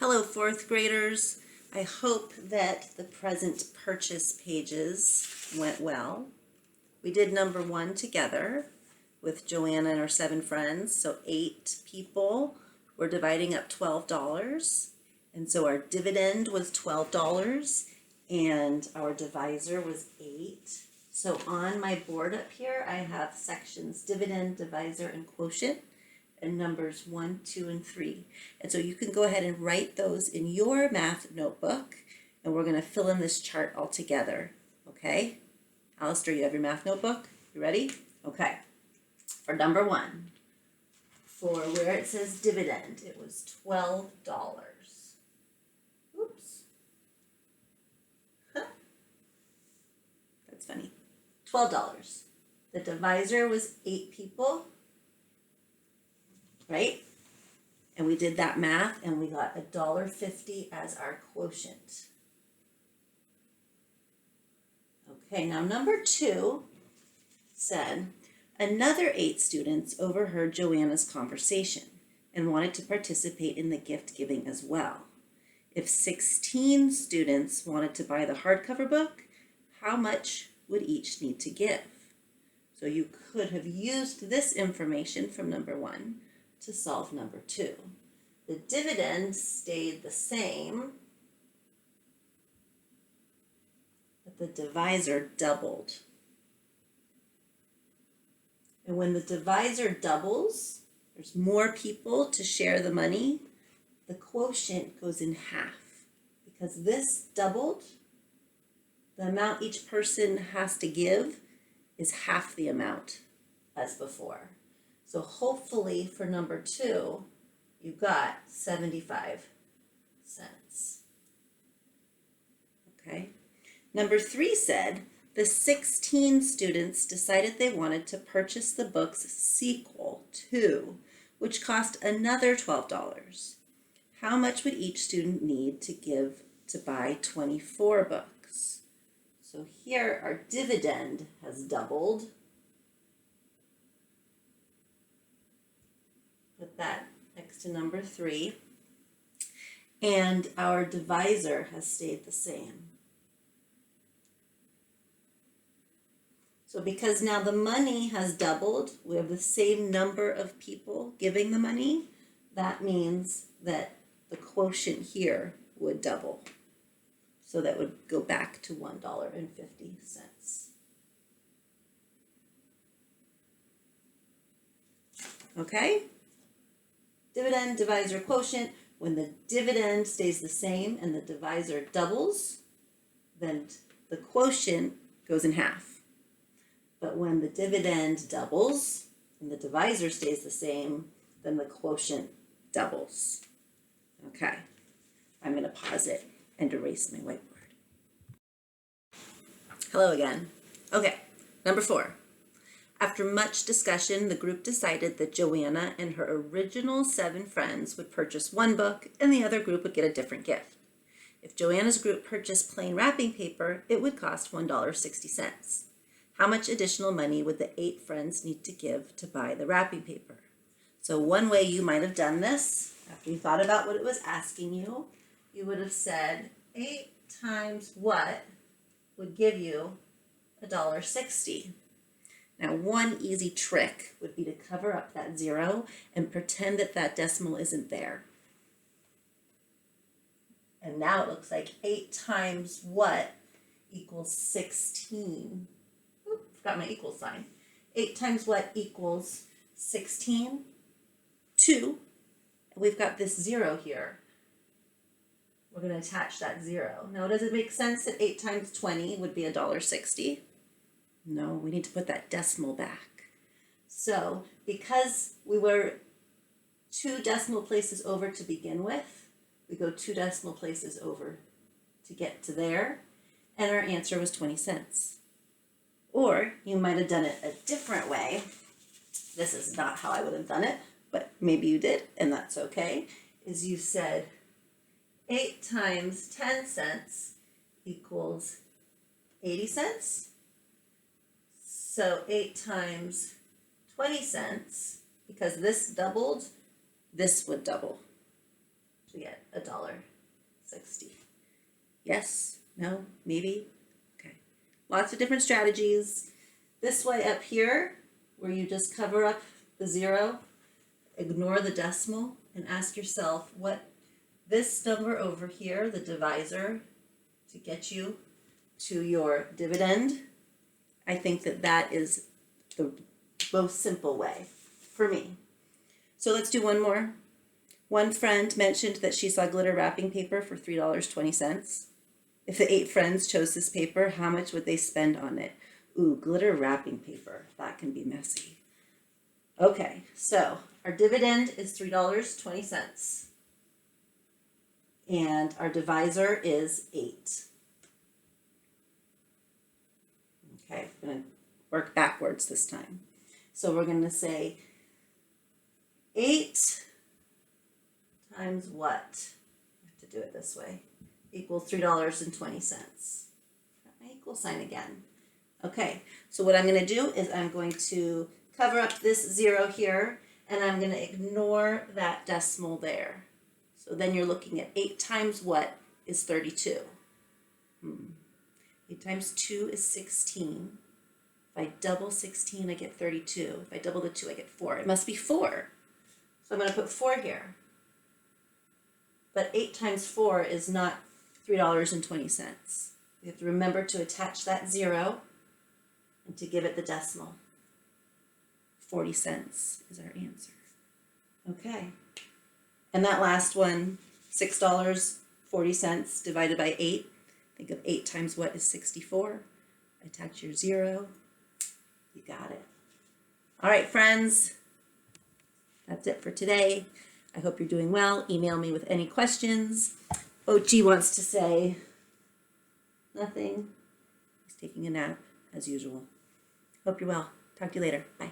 Hello, fourth graders. I hope that the present purchase pages went well. We did number 1 together with Joanna and her 7 friends, so 8 people. We're dividing up $12, and so our dividend was $12, and our divisor was 8. So on my board up here, I have sections dividend, divisor, and quotient, and numbers 1, 2, and 3. And so you can go ahead and write those in your math notebook, and we're going to fill in this chart all together. Okay? Alistair, you have your math notebook? You ready? Okay. For number 1, for where it says dividend, it was $12. Oops. Huh. That's funny. $12. The divisor was 8 people. Right? And we did that math and we got $1.50 as our quotient. Okay, now number 2 said, another 8 students overheard Joanna's conversation and wanted to participate in the gift giving as well. If 16 students wanted to buy the hardcover book, how much would each need to give? So you could have used this information from number 1 to solve number 2. The dividend stayed the same, but the divisor doubled. And when the divisor doubles, there's more people to share the money, the quotient goes in half. Because this doubled, the amount each person has to give is half the amount as before. So hopefully for number 2, you got 75 cents. Okay. Number 3 said, the 16 students decided they wanted to purchase the book's sequel, 2, which cost another $12. How much would each student need to give to buy 24 books? So here our dividend has doubled. Put that next to number 3. And our divisor has stayed the same. So because now the money has doubled, we have the same number of people giving the money, that means that the quotient here would double. So that would go back to $1.50. Okay? Dividend, divisor, quotient. When the dividend stays the same and the divisor doubles, then the quotient goes in half. But when the dividend doubles and the divisor stays the same, then the quotient doubles. Okay, I'm going to pause it and erase my whiteboard. Hello again. Okay, number 4. After much discussion, the group decided that Joanna and her original 7 friends would purchase 1 book and the other group would get a different gift. If Joanna's group purchased plain wrapping paper, it would cost $1.60. How much additional money would the 8 friends need to give to buy the wrapping paper? So one way you might have done this, after you thought about what it was asking you, you would have said 8 times what would give you $1.60. Now, one easy trick would be to cover up that 0 and pretend that that decimal isn't there. And now it looks like 8 times what equals 16. Oop, forgot my equal sign. 8 times what equals 16? 2. And we've got this 0 here. We're going to attach that 0. Now, does it make sense that 8 times 20 would be $1.60? No, we need to put that decimal back. So because we were 2 decimal places over to begin with, we go 2 decimal places over to get to there, and our answer was 20 cents. Or you might have done it a different way. This is not how I would have done it, but maybe you did, and that's okay, is you said 8 times 10 cents equals 80 cents. So 8 times 20 cents, because this doubled, this would double. we get $1.60. Yes? No? Maybe? Okay. Lots of different strategies. This way up here, where you just cover up the zero, ignore the decimal, and ask yourself what this number over here, the divisor, to get you to your dividend. I think that that is the most simple way for me. So let's do one more. One friend mentioned that she saw glitter wrapping paper for $3.20. If the 8 friends chose this paper, how much would they spend on it? Ooh, glitter wrapping paper. That can be messy. Okay, so our dividend is $3.20. And our divisor is 8. Okay, I'm going to work backwards this time. So we're going to say 8 times what? I have to do it this way. Equals $3.20. Got my equal sign again. Okay, so what I'm going to do is I'm going to cover up this 0 here, and I'm going to ignore that decimal there. So then you're looking at 8 times what is 32? 8 times 2 is 16. If I double 16, I get 32. If I double the 2, I get 4. It must be 4. So I'm going to put 4 here. But 8 times 4 is not $3.20. We have to remember to attach that 0 and to give it the decimal. 40 cents is our answer. Okay. And that last one, $6.40 divided by 8. Think of 8 times what is 64. Attach your 0. You got it. All right, friends. That's it for today. I hope you're doing well. Email me with any questions. Ochi wants to say nothing. He's taking a nap, as usual. Hope you're well. Talk to you later. Bye.